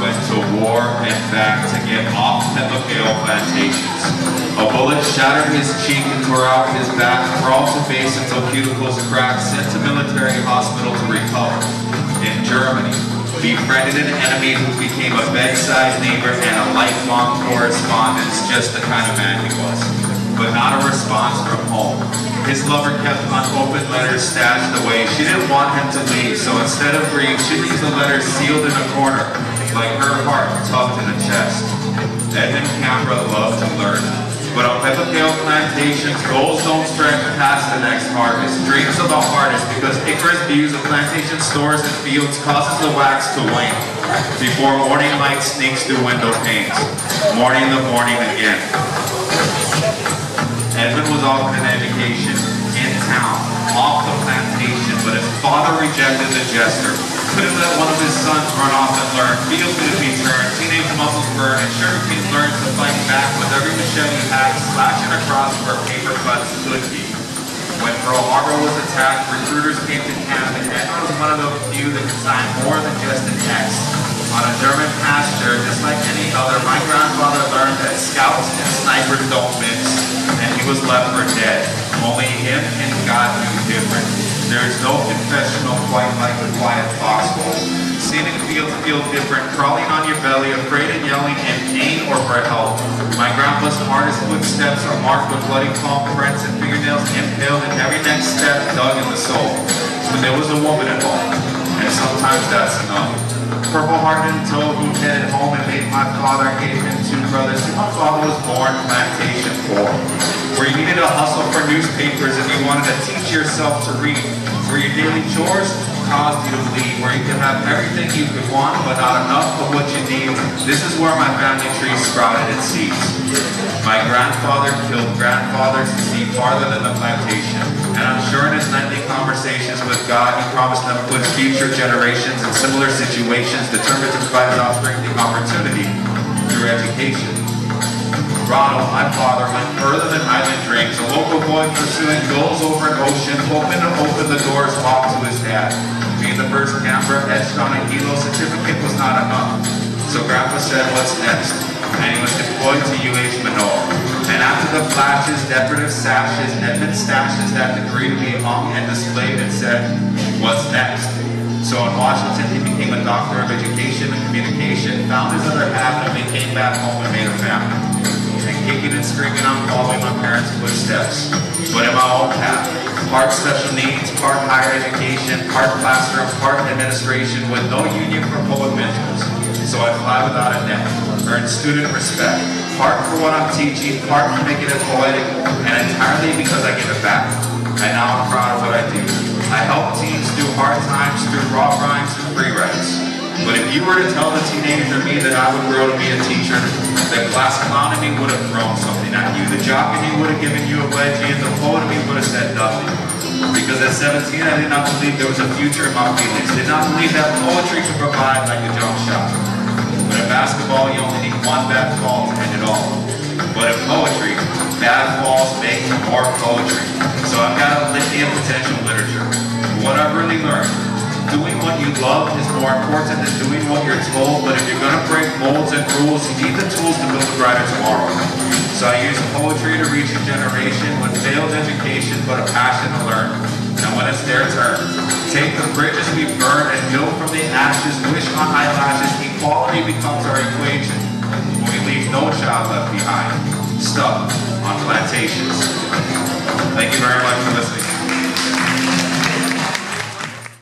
went to war and back to get off Peppercale plantations. A bullet shattered his cheek and tore out his back, crawled to base until cuticles cracked, sent to military hospital to recover. In Germany, befriended an enemy who became a bedside neighbor and a lifelong correspondence, just the kind of man he was. But not a response from home. His lover kept unopened letters stashed away. She didn't want him to leave, so instead of grief, she leaves the letters sealed in a corner, like her heart tucked in a chest. Darron Cambra loved to learn. But on Peppercale plantations, goals don't stretch past the next harvest. Dreams of the hardest, because Icarus views of plantation stores and fields causes the wax to wane. Before morning light sneaks through window panes. Morning the morning again. Edmund was offered an education in town, off the plantation, but his father rejected the gesture. Couldn't let one of his sons run off and learn, fields to be turned, teenage muscles burn, and sugarcane learned to fight back with every machete had, slashing across where paper cuts could be. When Pearl Harbor was attacked, recruiters came to camp, and Edmund was one of the few that could sign more than just a text. On a German pasture, just like any other, my grandfather learned that scouts and snipers don't mix, and he was left for dead. Only him and God knew different. There is no confessional quite like the quiet foxhole. Scenic fields feel different, crawling on your belly, afraid and yelling in pain or for help. My grandpa's hardest footsteps are marked with bloody palm prints and fingernails impaled, and every next step dug in the soul. But there was a woman involved, and sometimes that's enough. Purple-hearted until who headed home and made my father, gave him two brothers. My father was born plantation poor, where you needed to hustle for newspapers and you wanted to teach yourself to read, where your daily chores caused you to bleed, where you could have everything you could want but not enough of what you need. This is where my family tree sprouted its seeds. My grandfather killed grandfathers to see farther than the plantation, and I'm sure in his nightly conversations with God, he promised them to put future generations in similar situations, determined to provide his offspring the opportunity through education. Ronald, my father, went further than island dreams, a local boy pursuing goals over an ocean, hoping to open the doors off to his dad. Being the first Cambra etched on a helo certificate was not enough. So Grandpa said, what's next? And he was deployed to UH Manoa. And after the flashes, decorative sashes, Edmund stashes that degree to be hung and displayed and said, what's next? So in Washington, he became a doctor of education and communication, found his other half, and we came back home and made a family. And kicking and screaming, I'm following my parents' footsteps. But in my own path, part special needs, part higher education, part classroom, part administration, with no union for public mentors. So I fly without a net, earn student respect, part for what I'm teaching, part for making it poetic, and entirely because I give it back. And now I'm proud of what I do. I help teens through hard times, through raw rhymes, and free writes. But if you were to tell the teenager me that I would grow to be a teacher, the class clown in me would have thrown something at you, the jock in me would have given you a wedgie, and the poet in me would have said nothing. Because at 17, I did not believe there was a future in my feelings, did not believe that poetry could provide like a jump shot. But in basketball, you only need one bad fall to end it all. But in poetry, bad falls make more poetry. So I've got a litany of potential literature. What I've really learned, doing what you love is more important than doing what you're told, but if you're going to break molds and rules, you need the tools to build a brighter tomorrow. So I use poetry to reach a generation with failed education, but a passion to learn. And when it's their turn, take the bridges we burn and build from the ashes, wish on eyelashes, equality becomes our equation. When we leave no child left behind. Stuck.